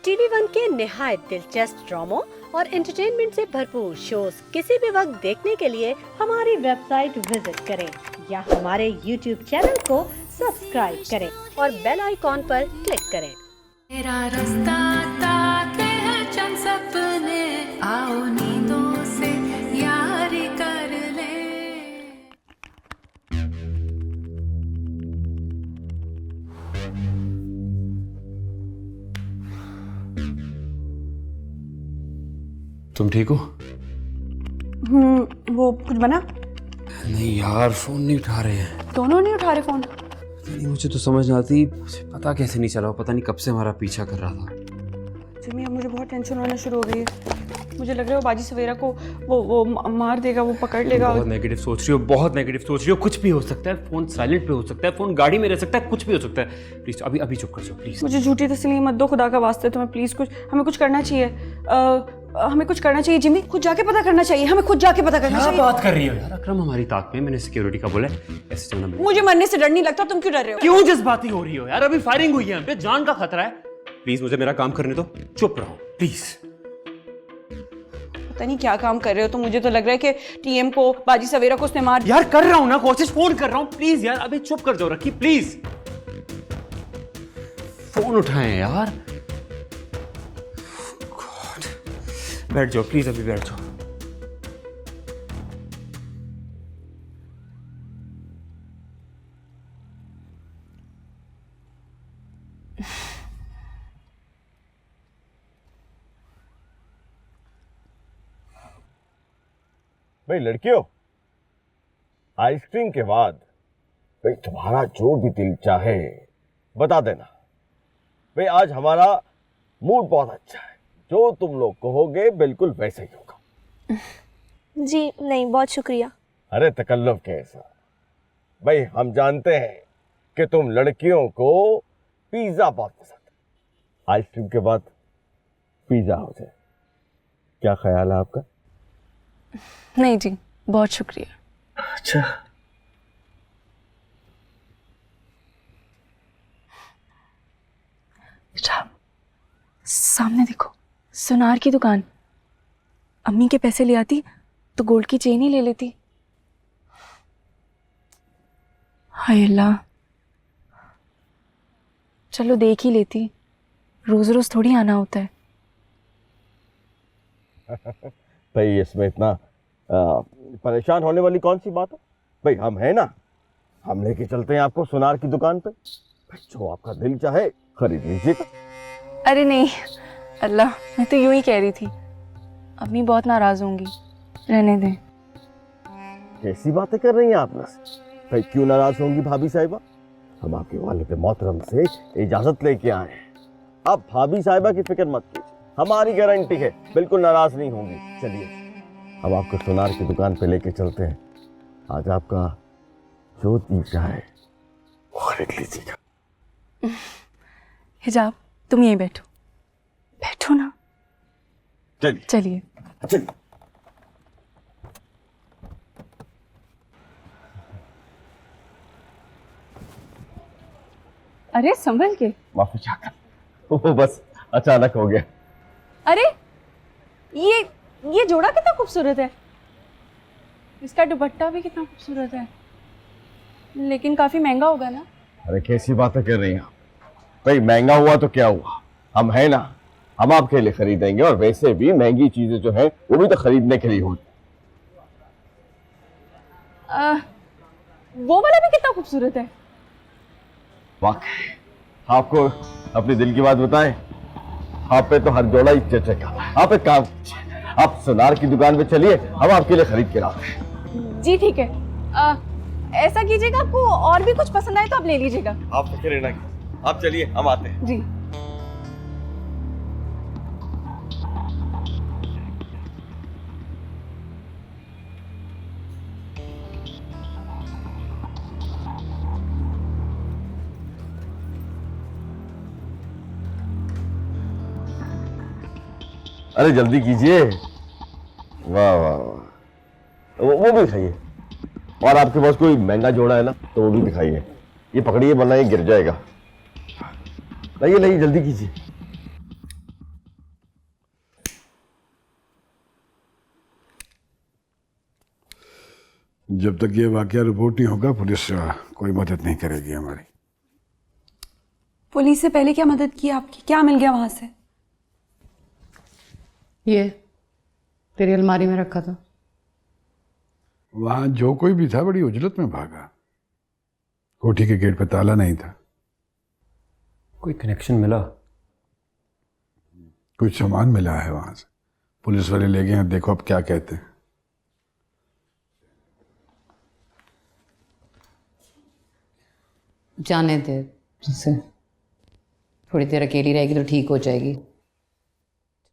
TV one के निहायत दिलचस्प ड्रामों और एंटरटेनमेंट से भरपूर शोज किसी भी वक्त देखने के लिए हमारी वेबसाइट विजिट करें या हमारे यूट्यूब चैनल को सब्सक्राइब करें और बेल आइकॉन पर क्लिक करें। मेरा रास्ता ताके हैं चंद सपने, आओ नींदों से यारी कर ले। तुम ठीक हो? वो कुछ बना? नहीं यार, फोन नहीं उठा रहे हैं। दोनों नहीं उठा रहे फोन? नहीं, मुझे तो समझ नहीं आती, मुझे पता कैसे नहीं चला, पता नहीं कब से हमारा पीछा कर रहा था। जिमी, अब मुझे बहुत टेंशन होना शुरू हो गई है। मुझे लग रहा है वो बाजी सवेरा को वो मार देगा, वो पकड़ लेगा। बहुत नेगेटिव सोच रही हो, बहुत नेगेटिव सोच रही हो। कुछ भी हो सकता है, फोन साइलेंट पे हो सकता है, फोन गाड़ी में रह सकता है, कुछ भी हो सकता है। प्लीज अभी अभी चुप कर जाओ प्लीज। मुझे झूठी तसल्ली मत दो, खुदा का वास्ते तुम्हें प्लीज। हमें कुछ करना चाहिए। हमें कुछ करना चाहिए जिमी, खुद जाके पता करना चाहिए। हमें खुद जाके पता करना चाहिए। बात कर रही हो यार? अकरम हमारी ताक में, मैंने सिक्योरिटी का बोला ऐसे चलना। मुझे मरने से डर नहीं लगता, तुम क्यों डर रहे हो? क्यों जज्बाती हो रही हो यार? अभी फायरिंग हुई है, हम पे जान का खतरा है। प्लीज मुझे मेरा काम करने दो, चुप रहो प्लीज। पता नहीं क्या काम कर रहे हो तो मुझे तो लग रहा है कि टीएम को, बाजी सवेरा को उसने मार। यार कर रहा हूं ना कोशिश, फोन कर रहा हूं। प्लीज यार अभी चुप कर जाओ, रखी प्लीज। फोन उठाएं यार। गॉड, बैठ जाओ प्लीज, अभी बैठ जाओ। भाई लड़कियों, आइसक्रीम के बाद भाई तुम्हारा जो भी दिल चाहे बता देना। भाई आज हमारा मूड बहुत अच्छा है, जो तुम लोग कहोगे बिल्कुल वैसे ही होगा। जी नहीं, बहुत शुक्रिया। अरे तकल्लुफ कैसा भाई, हम जानते हैं कि तुम लड़कियों को पिज्जा बहुत पसंद है। आइसक्रीम के बाद पिज्जा हो जाए, क्या ख्याल है आपका? नहीं जी, बहुत शुक्रिया। अच्छा, सामने देखो, सुनार की दुकान। अम्मी के पैसे ले आती तो गोल्ड की चेन ही ले लेती। हाय अल्लाह, चलो देख ही लेती, रोज रोज थोड़ी आना होता है। भाई इसमें इतना परेशान होने वाली कौन सी बात है? भाई हम हैं ना, हम लेके चलते हैं आपको सुनार की दुकान पे। भाई जो आपका दिल चाहे खरीद लीजिएगा। अरे नहीं अल्लाह, मैं तो यूं ही कह रही थी, अम्मी बहुत नाराज होंगी, रहने दें। कैसी बातें कर रही हैं आप ना? भाई क्यों नाराज होंगी भाभी साहिबा? हम आपके वालिद मोहतरम से इजाजत लेके आए हैं। आप भाभी साहिबा की फिक्र मत कीजिए, हमारी गारंटी है बिल्कुल नाराज नहीं होंगी। चलिए हम आपको सुनार की दुकान पे लेके चलते हैं। आज आपका जो दिल चाहे वो खरीद लीजिएगा। हिजाब, तुम यहीं बैठो, बैठो ना। चलिए चलिए। चलिए। अरे संभल के। माफी चाहता, वो बस अचानक हो गया। अरे ये जोड़ा कितना खूबसूरत है, इसका दुपट्टा भी कितना खूबसूरत है, लेकिन काफी महंगा होगा ना? अरे कैसी बातें कर रही हैं आप? भाई महंगा हुआ तो क्या हुआ, हम हैं ना, हम आपके लिए खरीदेंगे। और वैसे भी महंगी चीजें जो हैं वो भी तो खरीदने के लिए होती। वो वाला भी कितना खूबसूरत है। वाकई आपको अपने दिल की बात बताएं, आप पे तो हर जोड़ा ही चटेगा। आप एक काम कीजिए, आप सुनार की दुकान पे चलिए, हम आपके लिए खरीद के लाते हैं। जी ठीक है। ऐसा कीजिएगा, आपको और भी कुछ पसंद आए तो आप ले लीजिएगा। आप फिक्र ना कीजिए, आप चलिए, हम आते हैं। जी। अरे जल्दी कीजिए। वाह वाह वाह, वो भी खाइए। और आपके पास कोई महंगा जोड़ा है ना तो वो भी दिखाइए। ये पकड़िए वरना ये गिर जाएगा। लाइए लाइए जल्दी कीजिए। जब तक ये वाकया रिपोर्ट नहीं होगा पुलिस कोई मदद नहीं करेगी हमारी। पुलिस से पहले क्या मदद की आपकी? क्या मिल गया वहां से? ये तेरी अलमारी में रखा था। वहां जो कोई भी था बड़ी उजलत में भागा। कोठी के गेट पे ताला नहीं था। कोई कनेक्शन मिला? कुछ सामान मिला है वहां से, पुलिस वाले ले गए हैं। देखो अब क्या कहते हैं। जाने दे उसे, थोड़ी देर अकेली रहेगी तो ठीक हो जाएगी।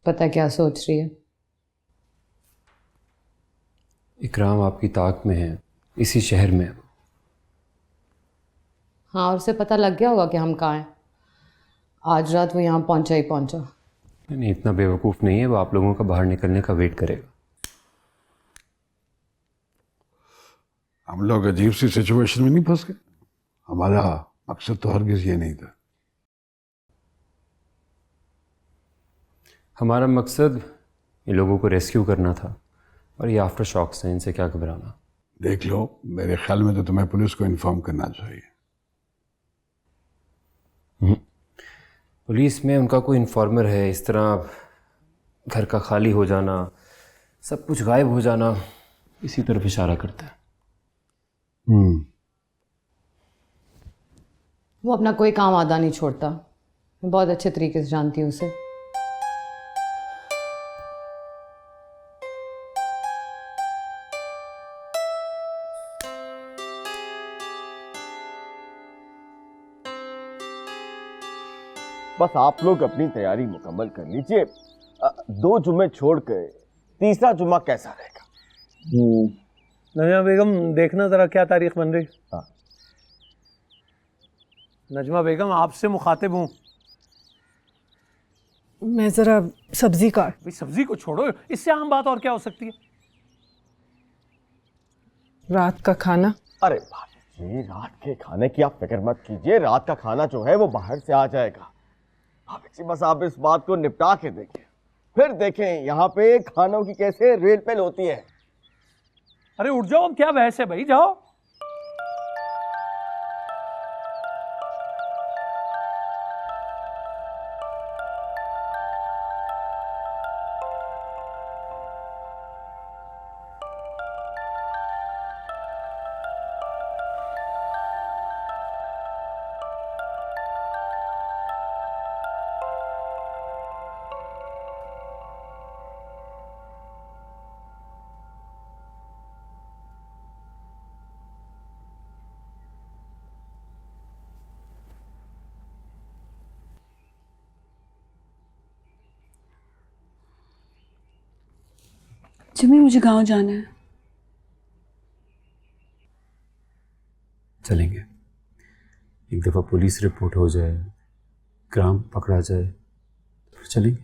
पता क्या सोच रही है? इकराम आपकी ताक में है, इसी शहर में। हाँ, और उसे पता लग गया होगा कि हम कहाँ हैं। आज रात वो यहाँ पहुँचा ही पहुँचा। नहीं, इतना बेवकूफ़ नहीं है। वो आप लोगों का बाहर निकलने का वेट करेगा। हम लोग अजीब सी सिचुएशन में नहीं फंस गए? हमारा मकसद तो हरगिज ये नहीं था। हमारा मकसद इन लोगों को रेस्क्यू करना था, और ये आफ्टर शॉक्स हैं, इनसे क्या घबराना। देख लो, मेरे ख्याल में तो तुम्हें पुलिस को इन्फॉर्म करना चाहिए। पुलिस में उनका कोई इन्फॉर्मर है। इस तरह घर का खाली हो जाना, सब कुछ गायब हो जाना, इसी तरफ इशारा करता है। वो अपना कोई काम आधा नहीं छोड़ता। मैं बहुत अच्छे तरीके से जानती हूँ उसे। बस आप लोग अपनी तैयारी मुकम्मल कर लीजिए। 2 जुम्मे छोड़ के तीसरा जुम्मा कैसा रहेगा? नजमा बेगम, देखना जरा क्या तारीख बन रही। हाँ। नजमा बेगम, आपसे मुखातिब हूँ। मैं जरा सब्जी काट। भाई सब्जी को छोड़ो, इससे आम बात और क्या हो सकती है? रात का खाना। अरे भाभी जी, रात के खाने की आप फिक्र मत कीजिए। रात का खाना जो है वो बाहर से आ जाएगा। भाभी जी, बस आप इस बात को निपटा के देखें, फिर देखें यहाँ पे खानों की कैसे रेल पेल होती है। अरे उठ जाओ, अब क्या बहस है भाई, जाओ। जिमी, मुझे गांव जाना है। चलेंगे। एक दफ़ा पुलिस रिपोर्ट हो जाए, क्राम पकड़ा जाए, फिर चलेंगे।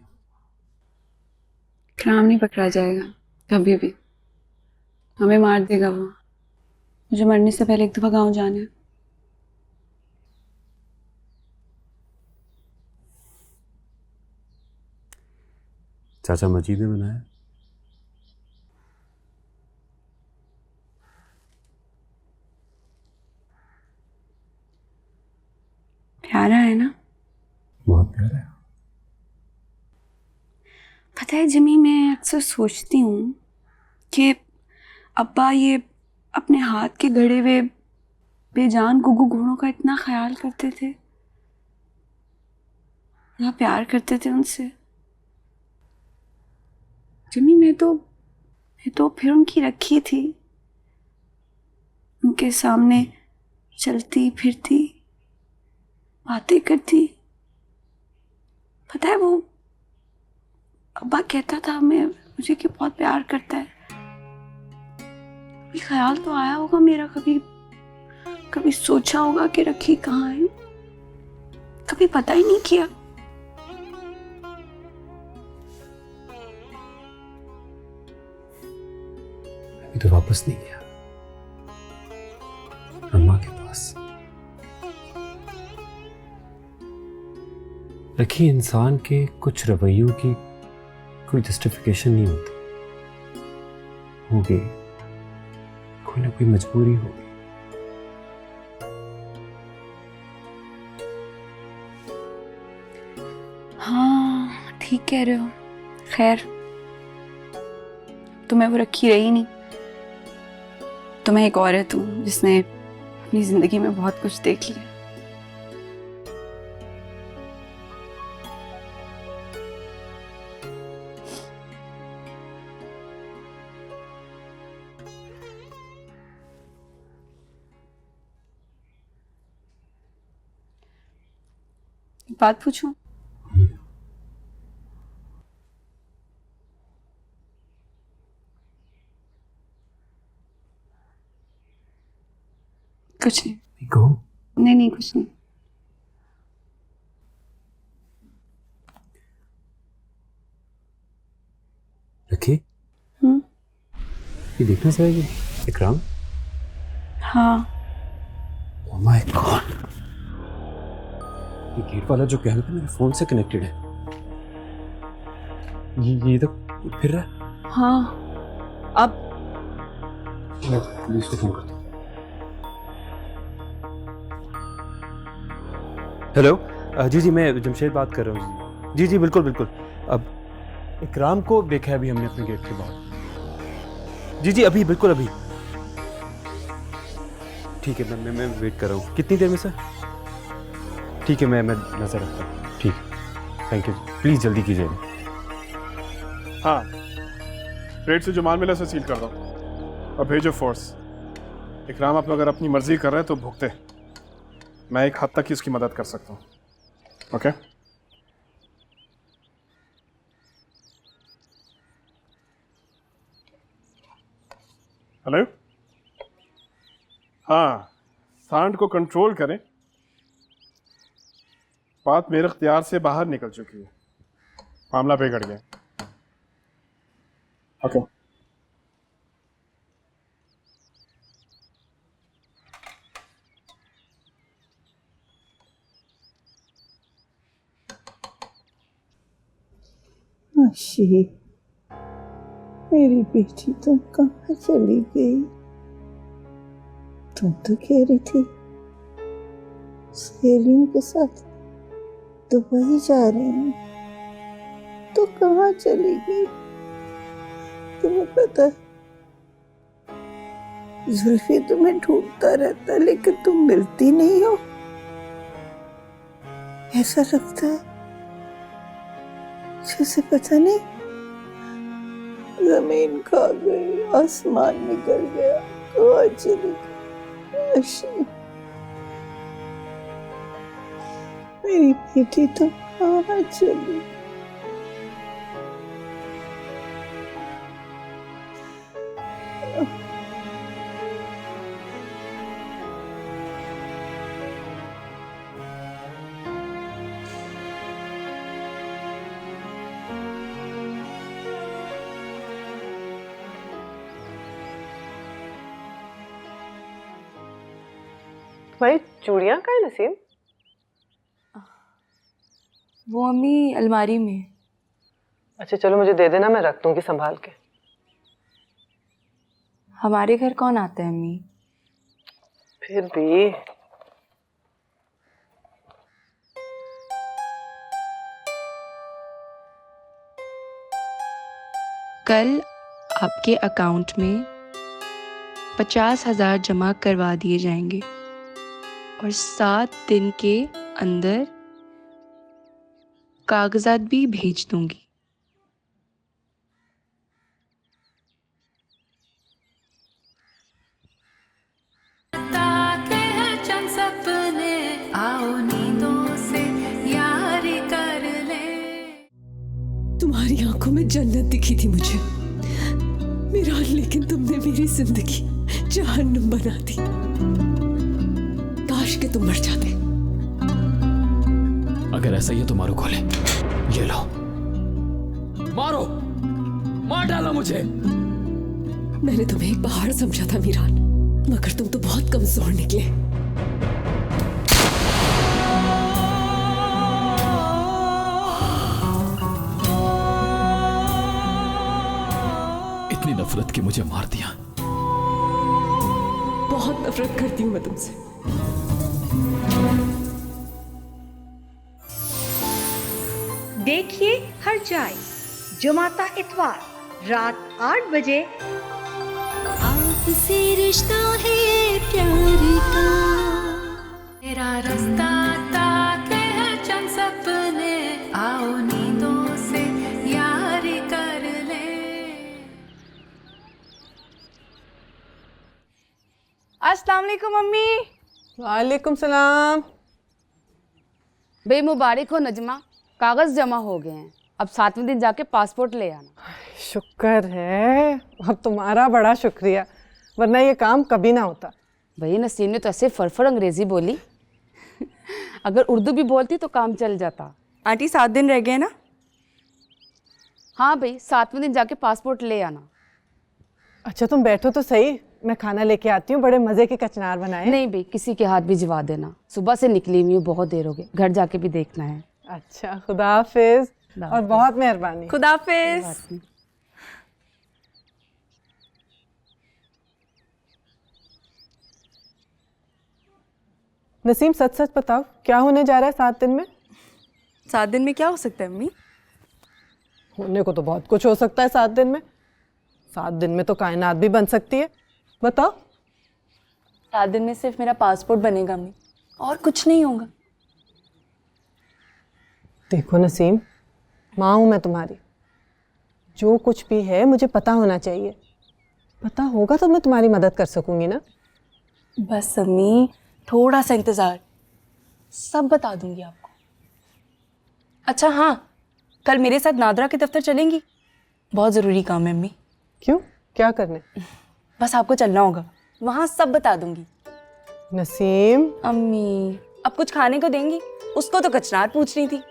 क्राम नहीं पकड़ा जाएगा कभी भी। हमें मार देगा वो। मुझे मरने से पहले एक दफा गांव जाना है। चाचा मजीद ने बनाया। प्यारा है ना? बहुत प्यारा है। पता है जिमी, मैं अक्सर सोचती हूँ कि अब्बा ये अपने हाथ के गढ़े हुए बेजान गुग्गू घोड़ों का इतना ख्याल करते थे, इतना प्यार करते थे उनसे। जिमी, मैं तो फिर उनकी रखी थी, उनके सामने चलती फिरती, बातें करती। पता है, वो अब्बा कहता था मुझे कि बहुत प्यार करता है। कभी ख्याल तो आया होगा मेरा, कभी सोचा होगा कि रखी कहाँ है? कभी पता ही नहीं किया। अभी तो वापस नहीं गया अम्मा के पास। रखी, इंसान के कुछ रवैयों की कोई जस्टिफिकेशन नहीं होती। हो गई, कोई ना कोई मजबूरी होगी। हाँ ठीक कह रहे हो। खैर तुम्हें वो रखी रही नहीं। तुम्हें एक औरत हूँ जिसने अपनी जिंदगी में बहुत कुछ देख लिया। एक बात पूछूं? कुछ नहीं। कहो। नहीं कुछ नहीं। रखी? ये देखना चाहिए इकराम। हाँ। ओह माय गॉड, ये गेट वाला जो कैमरा मेरे फोन से कनेक्टेड है। ये तो फिर रहा है। हाँ अब मैं पुलिस को फोन करता हूँ। हेलो जी मैं जमशेद बात कर रहा हूँ जी बिल्कुल बिल्कुल। अब इकराम को देखा है अभी हमने अपने गेट के बाहर। जी अभी बिल्कुल अभी। ठीक है मैं वेट कर रहा हूँ। कितनी देर में सर? ठीक है मैं नजर रखता हूँ। ठीक है थैंक यू प्लीज़ जल्दी कीजिए। हाँ रेड से जो माल मिला उसे सील कर दो और भेजो फोर्स। इकराम आप अगर अपनी मर्जी कर रहे हैं तो भुगते। मैं एक हद तक ही उसकी मदद कर सकता हूँ। Okay hello. हाँ सांड को कंट्रोल करें। बात मेरे इख्तियार से बाहर निकल चुकी है। मामला बिगड़ गया। ओके आशी, मेरी बेटी तुम कहाँ चली गई? तुम तो कह रही थी सहेलियों के साथ दुबई जा रही हूँ, तो कहाँ चली गई? तुम्हें पता है जुल्फी तुम्हें ढूंढता रहता लेकिन तुम मिलती नहीं हो। ऐसा लगता है जैसे पता नहीं जमीन खा गई, आसमान निकल गया, कहाँ चली गई? आशी, मेरी बेटी तो कहाँ चली? तुम्हारी चूड़ियां कहाँ है नसीम? वो अम्मी अलमारी में। अच्छा चलो मुझे दे देना, मैं रख दूंगी संभाल के। हमारे घर कौन आता है अम्मी? फिर भी कल आपके अकाउंट में 50,000 जमा करवा दिए जाएंगे और 7 दिन के अंदर कागजात भी भेज दूंगी। ताके हैं चंद सपने, आओ नींदों से यारी कर ले। तुम्हारी आंखों में जन्नत दिखी थी मुझे मीरान, लेकिन तुमने मेरी जिंदगी जहन्नुम बना दी। काश के तुम मर जाते। अगर ऐसा ही है तो मारो गोले, ये लो मारो, मार डालो मुझे। मैंने तुम्हें एक पहाड़ समझा था मीरान, मगर तुम तो बहुत कमजोर निकले। इतनी नफरत की मुझे मार दिया। बहुत नफरत करती हूँ मैं तुमसे। देखिए हर जाए जुमाता इतवार रात 8 बजे। आपसे रिश्ता है प्यार का, तेरा रास्ता ताके है चंद सपने, आओ नींदों से यारी कर ले। अस्सलाम वालेकुम मम्मी। वालेकुम सलाम। बे मुबारक हो नजमा, कागज जमा हो गए हैं। अब 7वें दिन जाके पासपोर्ट ले आना। शुक्र है, अब तुम्हारा बड़ा शुक्रिया, वरना ये काम कभी ना होता। भाई नसीम ने तो ऐसे फरफर अंग्रेजी बोली अगर उर्दू भी बोलती तो काम चल जाता। आंटी 7 दिन रह गए ना? हाँ भाई 7वें दिन जाके पासपोर्ट ले आना। अच्छा तुम बैठो तो सही, मैं खाना लेके आती हूँ। बड़े मजे के कचनार बनाए। नहीं भाई किसी के हाथ भी जिवा देना, सुबह से निकली हुई हूँ, बहुत देर हो गई, घर जाके भी देखना है। अच्छा खुदा हाफिज, और बहुत मेहरबानी। खुदा हाफिज। नसीम सच सच बताओ, क्या होने जा रहा है 7 दिन में? 7 दिन में क्या हो सकता है अम्मी? होने को तो बहुत कुछ हो सकता है 7 दिन में। 7 दिन में तो कायनात भी बन सकती है। बताओ। 7 दिन में सिर्फ मेरा पासपोर्ट बनेगा अम्मी, और कुछ नहीं होगा। देखो नसीम, माँ हूँ मैं तुम्हारी, जो कुछ भी है मुझे पता होना चाहिए। पता होगा तो मैं तुम्हारी मदद कर सकूंगी ना। बस अम्मी थोड़ा सा इंतज़ार, सब बता दूंगी आपको। अच्छा हाँ, कल मेरे साथ नादरा के दफ्तर चलेंगी? बहुत ज़रूरी काम है अम्मी। क्यों, क्या करने? बस आपको चलना होगा, वहाँ सब बता दूंगी। नसीम। अम्मी अब कुछ खाने को देंगी? उसको तो कचनार पूछ रही थी।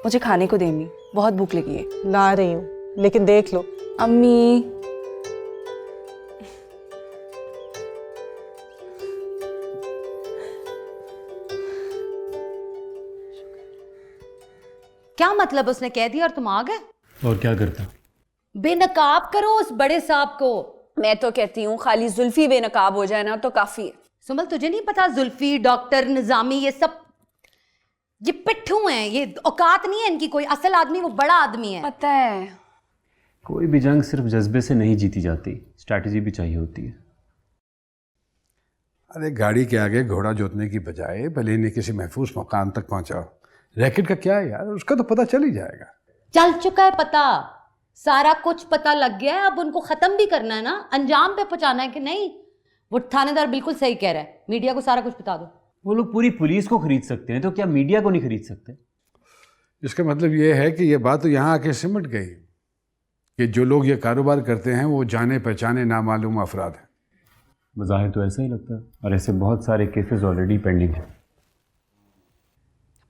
मुझे खाने को देंगी, बहुत भूख लगी है। ला रही हूँ, लेकिन देख लो। अम्मी क्या मतलब, उसने कह दिया और तुम आ गए? और क्या करता? बेनकाब करो उस बड़े साहब को। मैं तो कहती हूँ खाली जुल्फी बेनकाब हो जाए ना तो काफी है। सुमल तुझे नहीं पता, जुल्फी, डॉक्टर, निजामी, ये सब ये पिट्ठू हैं, ये औकात नहीं है इनकी कोई। असल आदमी वो बड़ा आदमी है। पता है। कोई भी जंग सिर्फ जज्बे से नहीं जीती जाती, स्ट्रैटेजी भी चाहिए होती है। अरे गाड़ी के आगे घोड़ा जोतने की बजाय पहले इन्हें किसी महफूज मकाम तक पहुंचाओ। रैकेट का क्या है यार, उसका तो पता चल ही जाएगा। चल चुका है पता, सारा कुछ पता लग गया है। अब उनको खत्म भी करना है ना, अंजाम पे पहुंचाना है कि नहीं। वो थानेदार बिल्कुल सही कह रहा है, मीडिया को सारा कुछ बता दो। वो लोग पूरी पुलिस को खरीद सकते हैं, तो क्या मीडिया को नहीं खरीद सकते? इसका मतलब ये है कि ये बात तो यहाँ आके सिमट गई कि जो लोग ये कारोबार करते हैं वो जाने पहचाने नामालूम अफराद हैं। बज़ाहिर तो ऐसा ही लगता है, और ऐसे बहुत सारे केसेस ऑलरेडी पेंडिंग हैं।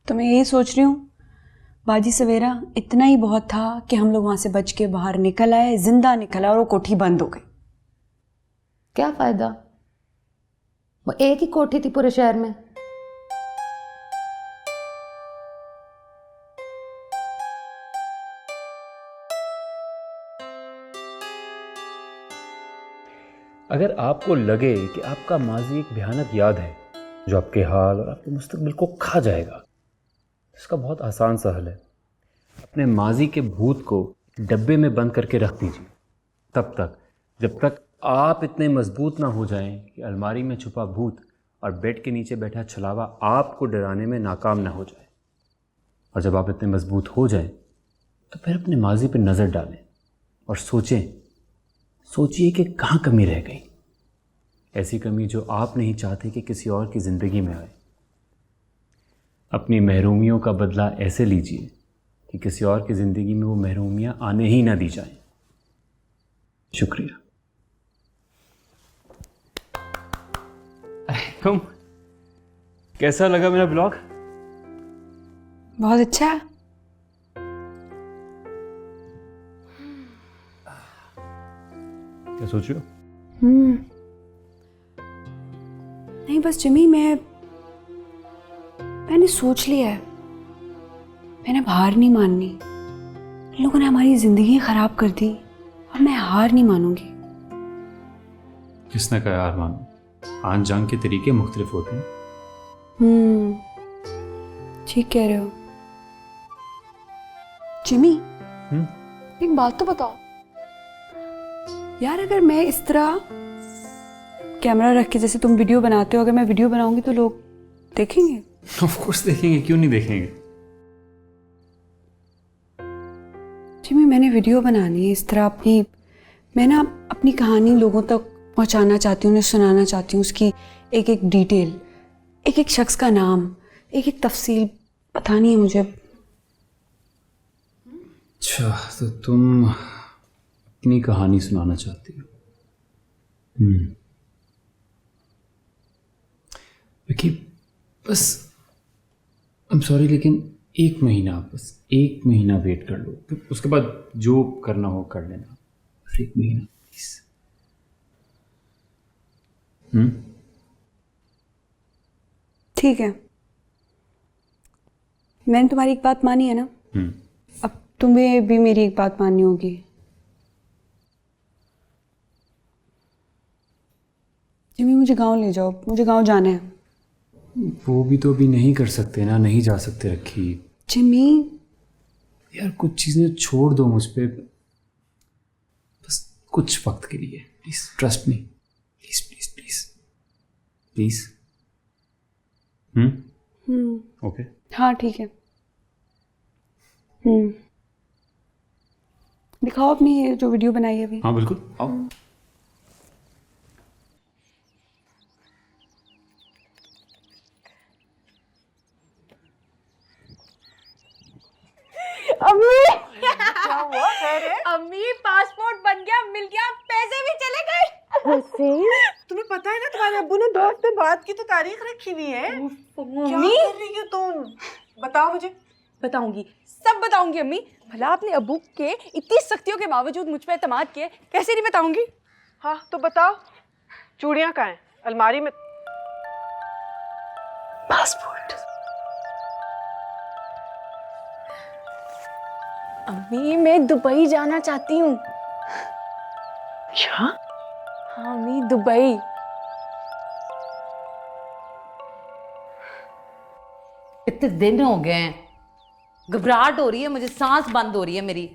तो मैं यही सोच रही हूँ बाजी सवेरा इतना ही बहुत था कि हम लोग वहां से बच के बाहर निकल आए, जिंदा निकल आए, और वो कोठी बंद हो गई। क्या फायदा, वो एक ही कोठी थी पूरे शहर में। अगर आपको लगे कि आपका माजी एक भयानक याद है जो आपके हाल और आपके मुस्तकबिल को खा जाएगा, इसका बहुत आसान सा हल है। अपने माजी के भूत को डब्बे में बंद करके रख दीजिए, तब तक जब तक आप इतने मजबूत ना हो जाएं कि अलमारी में छुपा भूत और बेड के नीचे बैठा छलावा आपको डराने में नाकाम ना हो जाए। और जब आप इतने मजबूत हो जाएं तो फिर अपने माजी पर नज़र डालें और सोचिए कि कहाँ कमी रह गई, ऐसी कमी जो आप नहीं चाहते कि किसी और की ज़िंदगी में आए। अपनी महरूमियों का बदला ऐसे लीजिए कि किसी और की ज़िंदगी में वो महरूमियाँ आने ही ना दी जाएं। शुक्रिया। तुम कैसा लगा मेरा ब्लॉग? बहुत अच्छा। क्या सोच रहे हो? नहीं बस जिमी, मैंने सोच लिया है, मैंने हार नहीं माननी। इन लोगों ने हमारी जिंदगी खराब कर दी, अब मैं हार नहीं मानूंगी। किसने कहा हार मानो? आन जान के तरीके मुख्तलिफ होते हैं। ठीक कह रहे हो। जिमी, हम्म? एक बात तो बताओ यार, अगर मैं इस तरह कैमरा रख के जैसे तुम वीडियो बनाते हो, अगर मैं वीडियो बनाऊंगी तो लोग देखेंगे? ऑफ कोर्स देखेंगे, क्यों नहीं देखेंगे। जिमी, मैंने वीडियो बनानी है इस तरह मैं ना अपनी कहानी लोगों तक पहुंचाना चाहती हूँ, उन्हें सुनाना चाहती हूँ, उसकी एक एक डिटेल, एक एक शख्स का नाम, एक एक तफसील बतानी है मुझे। अच्छा, तो तुम अपनी कहानी सुनाना चाहती हो। विकी, बस आई एम सॉरी, लेकिन एक महीना वेट कर लो, फिर उसके बाद जो करना हो कर लेना। बस एक महीना प्लीज। ठीक है, मैंने तुम्हारी एक बात मानी है ना, अब तुम्हें भी मेरी एक बात माननी होगी। जिमी, मुझे गांव ले जाओ, मुझे गांव जाना है। वो भी तो अभी नहीं कर सकते ना, नहीं जा सकते रखी। जिमी यार कुछ चीजें छोड़ दो मुझ पे, बस कुछ वक्त के लिए, please trust me, please please please please. Okay, हाँ ठीक है। दिखाओ अपनी ये जो वीडियो बनाई है अभी। हाँ बिल्कुल, आओ। अम्मी क्या हुआ? अम्मी पासपोर्ट बन गया, मिल गया, पैसे भी चले गए। तुम्हें पता है ना, तुम्हारे अब्बू ने 2 हफ्ते बाद की तो तारीख रखी हुई है। क्या कर रही हो तुम? बताओ मुझे। बताऊंगी, सब बताऊंगी अम्मी। भला आपने अब्बू के इतनी सख्तियों के बावजूद मुझ पर एतमाद किए, कैसे नहीं बताऊंगी? हाँ तो बताओ, चूड़ियां कहाँ हैं? अलमारी में। पासपोर्ट। अम्मी मैं दुबई जाना चाहती हूँ। क्या? हाँ अम्मी, दुबई। इतने दिन हो गए हैं, घबराहट हो रही है मुझे, सांस बंद हो रही है मेरी।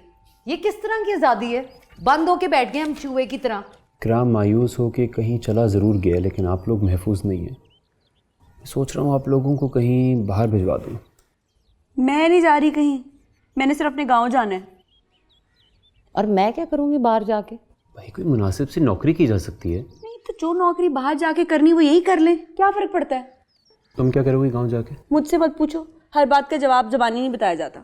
ये किस तरह की आज़ादी है? बंद होके बैठ गए हम चूहे की तरह। इकराम मायूस हो के कहीं चला ज़रूर गया, लेकिन आप लोग महफूज नहीं हैं। मैं सोच रहा हूँ आप लोगों को कहीं बाहर भिजवा दूँ। मैं नहीं जा रही कहीं, मैंने सिर्फ अपने गांव जाना है। और मैं क्या करूँगी बाहर जाके? भाई कोई मुनासिब सी नौकरी की जा सकती है। नहीं तो जो नौकरी बाहर जाके करनी वो यही कर ले, क्या फर्क पड़ता है? तुम क्या करोगी गांव जाके? मुझसे मत पूछो, हर बात का जवाब ज़बानी नहीं बताया जाता।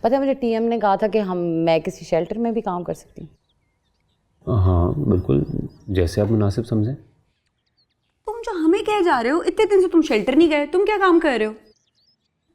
पता है मुझे टीएम ने कहा था कि मैं किसी शेल्टर में भी काम कर सकती हूँ। हाँ बिल्कुल, जैसे आप मुनासिब समझें। तुम जो हमें कह जा रहे हो, इतने दिन से तुम शेल्टर नहीं गए, तुम क्या काम कर रहे हो?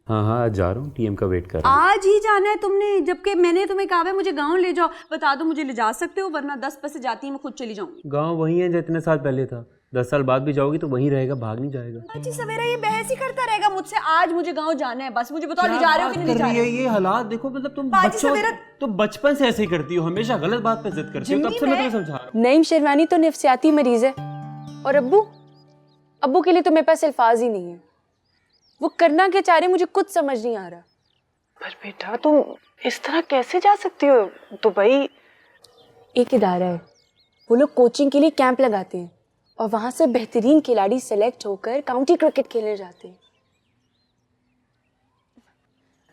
हाँ आज जा रहा हूँ, टीएम का वेट कर रहा हूँ। आज ही जाना है तुमने, जबकि मैंने तुम्हें कहा है मुझे गांव ले जाओ। बता दो मुझे ले जा सकते हो, वरना 10 पैसे जाती है मैं खुद चली जाऊंगी। गांव वही है जितने साल पहले था, 10 साल बाद भी जाओगी तो वहीं रहेगा, भाग नहीं जाएगा। बाजी सवेरा ये बहस ही करता रहेगा मुझसे। आज मुझे गांव जाना है, बस मुझे बताओ ले जा रहे हो कि नहीं जा रहे हो? ये हालात देखो, मतलब तुम बाजी बचपन से ऐसे ही करती हो, हमेशा गलत बात पे जिद करती हो। तब से मैं तुम्हें समझा रहा हूँ। नईम शेरवानी तो नफ्सियाती मरीज है, और अब्बू के लिए तो मेरे पास अल्फाज ही नहीं है। वो करना क्या चाह रहे मुझे कुछ समझ नहीं आ रहा। पर बेटा तुम इस तरह कैसे जा सकती हो दुबई? एक इदारा है, वो लोग कोचिंग के लिए कैंप लगाते हैं और वहां से बेहतरीन खिलाड़ी सेलेक्ट होकर काउंटी क्रिकेट खेलने जाते हैं।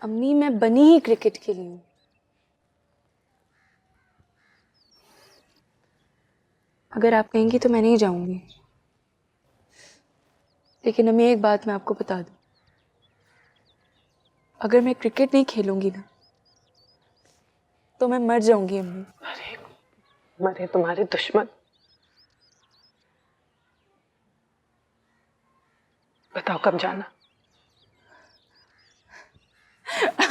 अम्मी मैं बनी ही क्रिकेट के लिए हूँ। अगर आप कहेंगी तो मैं नहीं जाऊंगी, लेकिन अम्मी एक बात मैं आपको बता दूं, अगर मैं क्रिकेट नहीं खेलूंगी ना तो मैं मर जाऊंगी अम्मी। अरे मरे तुम्हारे दुश्मन। बताओ कब जाना?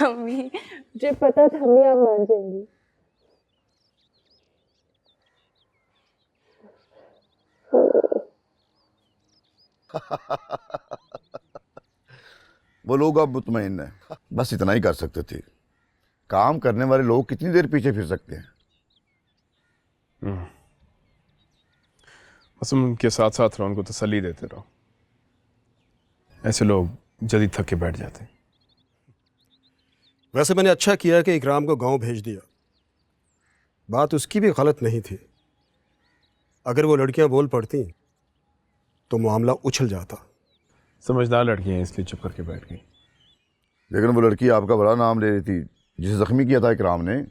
अम्मी मुझे पता था अम्मी आप मान जाएंगी। वो लोग अब मुतमईन है, बस इतना ही कर सकते थे। काम करने वाले लोग कितनी देर पीछे फिर सकते हैं? बस उनके साथ साथ रहो, उनको तसल्ली देते रहो। ऐसे लोग जल्दी थक के बैठ जाते हैं। वैसे मैंने अच्छा किया कि इकराम को गांव भेज दिया। बात उसकी भी गलत नहीं थी। अगर वो लड़कियां बोल पड़ती तो मामला उछल जाता। समझदार लड़कियां हैं इसलिए चुप करके बैठ गई। लेकिन वो लड़की आपका बड़ा नाम ले रही थी, जिसे जख्मी किया था इकराम ने।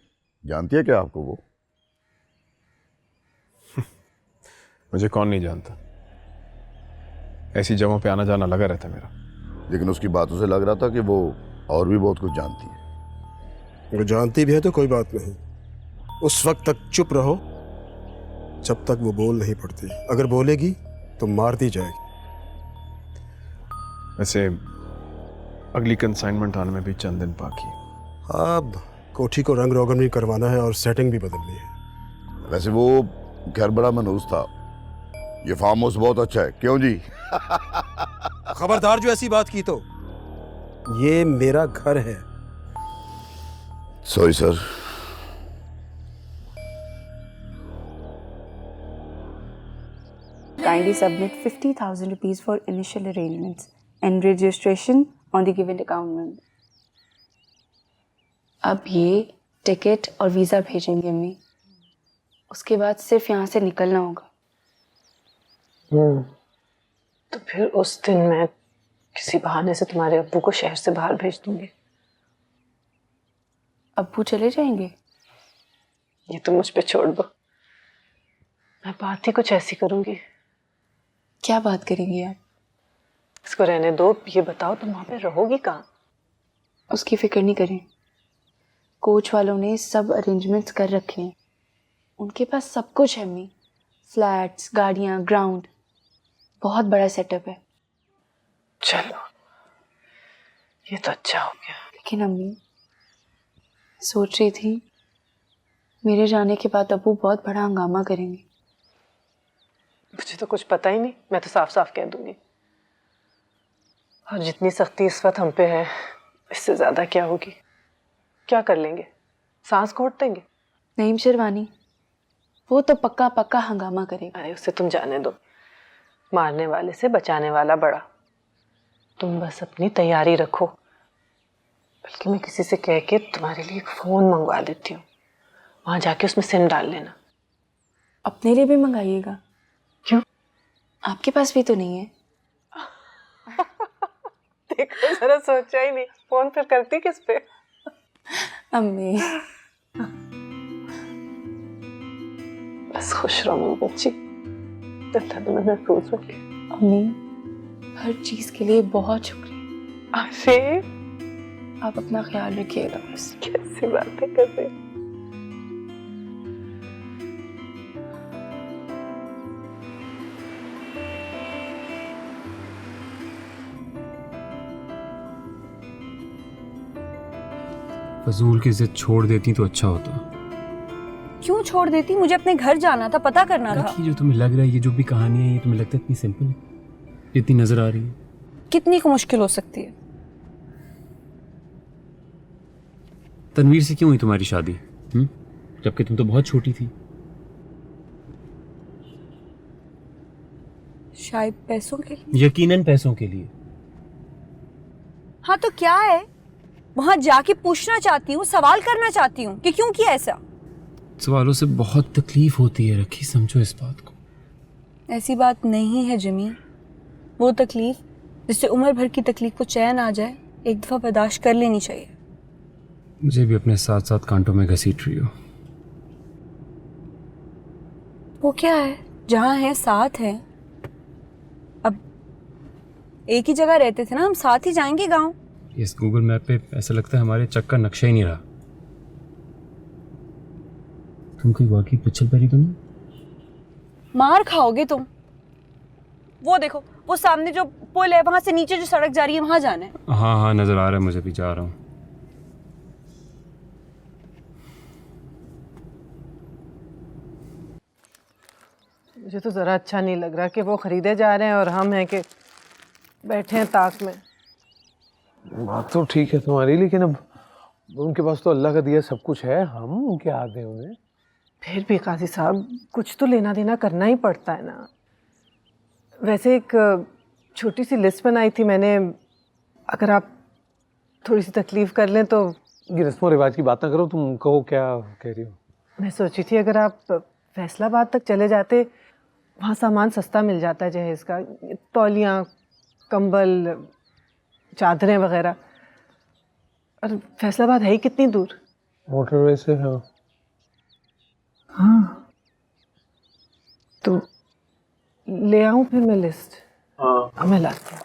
जानती है क्या आपको वो? मुझे कौन नहीं जानता, ऐसी जगहों पे आना जाना लगा रहता है मेरा। लेकिन उसकी बातों से लग रहा था कि वो और भी बहुत कुछ जानती है। वो जानती भी है तो कोई बात नहीं, उस वक्त तक चुप रहो जब तक वो बोल नहीं पड़ती। अगर बोलेगी तो मार दी जाएगी। वैसे अगली कंसाइनमेंट आने में भी चंद दिन बाकी है। अब कोठी को रंग रोगन भी करवाना है और सेटिंग भी बदलनी है। वैसे वो घर बड़ा मनहूस था। ये फार्म हाउस बहुत अच्छा है, क्यों जी? खबरदार जो ऐसी बात की तो। ये मेरा घर है। Sorry sir. Kindly submit 50,000 rupees for initial arrangements and registration on the given account number. अब ये टिकट और वीज़ा भेजेंगे अम्मी। उसके बाद सिर्फ यहाँ से निकलना होगा। तो फिर उस दिन मैं किसी बहाने से तुम्हारे अब्बू को शहर से बाहर भेज दूंगी। अब्बू चले जाएंगे? ये तो मुझ पे छोड़ दो, मैं बात ही कुछ ऐसी करूंगी। क्या बात करेंगी आप? इसको रहने दो, ये बताओ तुम वहां पे रहोगी कहाँ? उसकी फिक्र नहीं करें, कोच वालों ने सब अरेंजमेंट्स कर रखे हैं। उनके पास सब कुछ है अम्मी, फ्लैट्स, गाड़ियाँ, ग्राउंड, बहुत बड़ा सेटअप है। चलो ये तो अच्छा हो गया। लेकिन अम्मी सोच रही थी मेरे जाने के बाद अब्बू बहुत बड़ा हंगामा करेंगे। मुझे तो कुछ पता ही नहीं, मैं तो साफ साफ कह दूंगी। और जितनी सख्ती इस वक्त हम पे है, इससे ज्यादा क्या होगी? क्या कर लेंगे? सांस घोट देंगे? नहीं शेरवानी, वो तो पक्का पक्का हंगामा करेगा। अरे उसे तुम जाने दो, मारने वाले से बचाने वाला बड़ा। तुम बस अपनी तैयारी रखो। बल्कि मैं किसी से कह के तुम्हारे लिए एक फोन मंगवा देती हूँ, वहां जाके उसमें सिम डाल लेना। अपने लिए भी मंगाइएगा। क्यों? आपके पास भी तो नहीं है। देखो जरा, सोचा ही नहीं, फोन फिर करती किस पे? अम्मी बस खुश रहो मेरी बच्ची, तो मैं महफूज रखे। अम्मी हर चीज के लिए बहुत शुक्रिया। अरे आप अपना ख्याल रखिएगा। बस कैसी बातें कर रहे हो? फजूल की जिद छोड़ देती तो अच्छा होता। क्यों छोड़ देती? मुझे अपने घर जाना था, पता करना था। जो तुम्हें लग रहा है, ये जो भी कहानी है, ये तुम्हें लगता है इतनी सिंपल है, इतनी नजर आ रही है? कितनी को मुश्किल हो सकती है? तनवीर से क्यों हुई तुम्हारी शादी? जबकि तुम तो बहुत छोटी थी। शायद पैसों के लिए। यकीनन पैसों के लिए। हाँ तो क्या है, वहां जाके पूछना चाहती हूँ, सवाल करना चाहती हूँ कि क्यों किया ऐसा। सवालों से बहुत तकलीफ होती है रखी, समझो इस बात को। ऐसी बात नहीं है जिमी, वो तकलीफ जिससे उम्र भर की तकलीफ को चैन आ जाए, एक दफा बर्दाश्त कर लेनी चाहिए। मुझे भी अपने साथ साथ कांटों में घसीट रही हो। वो क्या है, जहाँ है साथ है। अब एक ही जगह रहते थे ना, हम साथ ही जाएंगे गांव। इस गूगल मैप पे ऐसा लगता है हमारे चक्कर नक्शा ही नहीं रहा। तुम कोई वाकई पिछल परी तो नहीं? मार खाओगे तुम। वो देखो, वो सामने जो पुल है, वहां से नीचे जो सड़क जा रही है, वहां जाना है। हाँ हाँ नजर आ रहा है, मुझे भी जा रहा हूँ। मुझे तो जरा अच्छा नहीं लग रहा कि वो खरीदे जा रहे हैं और हम हैं कि बैठे हैं ताक में। बात तो ठीक है तुम्हारी, लेकिन अब उनके पास तो अल्लाह का दिया सब कुछ है, हम उनके हाथ हैं उन्हें। फिर भी काजी साहब, कुछ तो लेना देना करना ही पड़ता है ना। वैसे एक छोटी सी लिस्ट बनाई थी मैंने, अगर आप थोड़ी सी तकलीफ कर लें तो। ये रस्मों रिवाज की बात ना करो, तुम कहो क्या कह रही हो। मैं सोची थी अगर आप फैसलाबाद तक चले जाते, वहाँ सामान सस्ता मिल जाता है जहेज का, तौलियाँ, कंबल, चादरें वगैरह। और फैसलाबाद है ही कितनी दूर। मोटरवे से हाँ। हाँ तो ले आऊं फिर मैं लिस्ट। हाँ मैं लाती हूँ।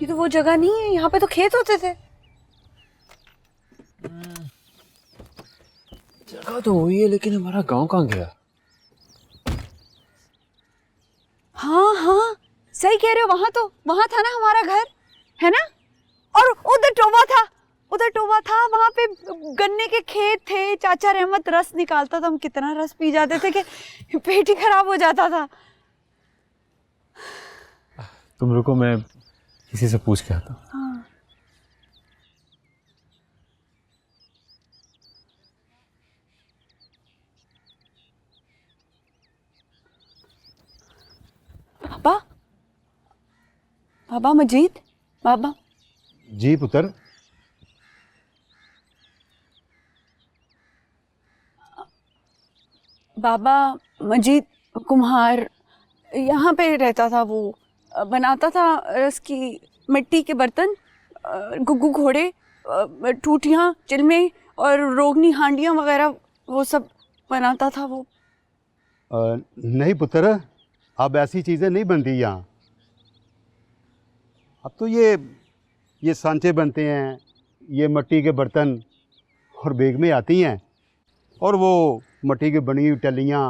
ये तो वो जगह नहीं है, यहाँ पे तो खेत होते थे। जगह तो वही है, लेकिन हमारा गांव कहाँ गया? हाँ हाँ सही कह रहे हो, वहां था ना हमारा घर, है ना? और उधर टोबा था, वहां पे गन्ने के खेत थे। चाचा रहमत रस निकालता था, हम कितना रस पी जाते थे कि पेट ही खराब हो जाता था। तुम रुको, मैं किसी से पूछ के आता हूँ। हाँ। बाबा मजीद, बाबा। जी पुत्र। बाबा मजीद कुम्हार यहाँ पे रहता था, वो बनाता था रस की मिट्टी के बर्तन, गुग्गू घोड़े, टूटियाँ, चिलमे और रोगनी हांडियाँ वगैरह, वो सब बनाता था वो। नहीं पुत्र, अब ऐसी चीज़ें नहीं बनती यहाँ। अब तो ये सांचे बनते हैं, ये मिट्टी के बर्तन और बेग में आती हैं, और वो मिट्टी की बनी हुई टलियाँ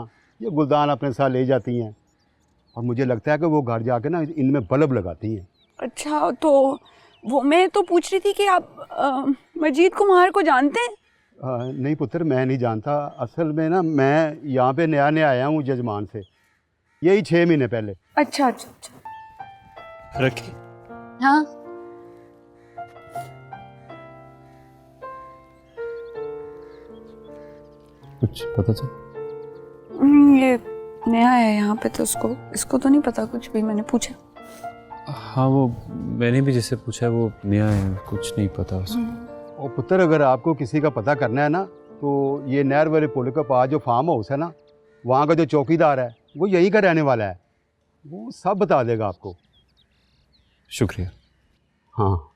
ये गुलदान अपने साथ ले जाती हैं, और मुझे लगता है कि वो घर जाके ना इनमें बल्ब लगाती हैं। अच्छा, तो वो मैं तो पूछ रही थी कि आप मजीद कुम्हार को जानते हैं? नहीं पुत्र, मैं नहीं जानता। असल में ना मैं यहाँ पे नया आया हूँ जजमान से, यही 6 महीने पहले। अच्छा अच्छा अच्छा। रखी। हाँ कुछ पता चल? ये नया है यहाँ पे, तो इसको तो नहीं पता कुछ भी, मैंने पूछा। हाँ, वो मैंने भी जिससे पूछा है वो नया है, कुछ नहीं पता उसको। और पुत्र, अगर आपको किसी का पता करना है ना, तो ये नहर वाले पुल के पास जो फार्म हाउस है ना, वहाँ का जो चौकीदार है वो यहीं का रहने वाला है, वो सब बता देगा आपको। शुक्रिया। हाँ,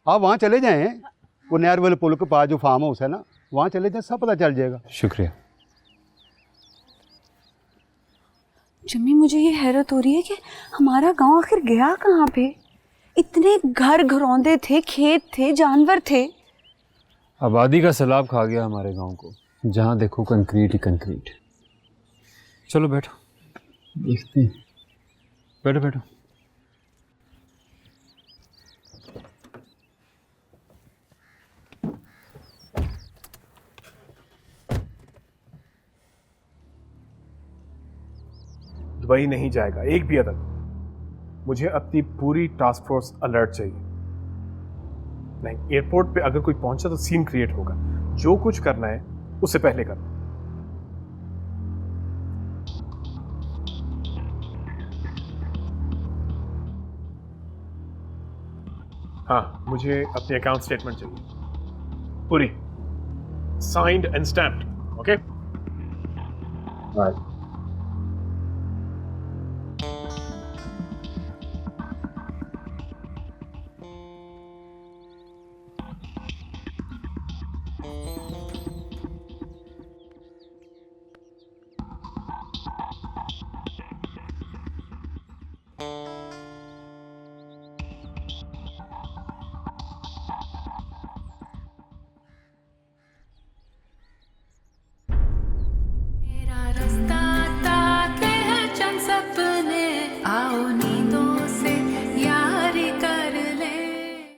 आप वहाँ चले जाएं, वो नहर वाले पुल के पास जो फार्म हाउस है ना, वहाँ चले जाएं, सब पता चल जाएगा। शुक्रिया। जम्मी, मुझे ये हैरत हो रही है कि हमारा गांव आखिर गया कहाँ पे? इतने घर घरौंदे थे, खेत थे, जानवर थे। आबादी का सैलाब खा गया हमारे गांव को, जहाँ देखो कंक्रीट ही कंक्रीट। चलो बैठो, देखते हैं। बैठो बैठो। दुबई नहीं जाएगा एक भी अदद। मुझे अपनी पूरी टास्क फोर्स अलर्ट चाहिए। नहीं, एयरपोर्ट पे अगर कोई पहुंचा तो सीन क्रिएट होगा। जो कुछ करना है उससे पहले करना। हाँ, मुझे अपनी अकाउंट स्टेटमेंट चाहिए पूरी, साइंड एंड स्टैम्प्ड। ओके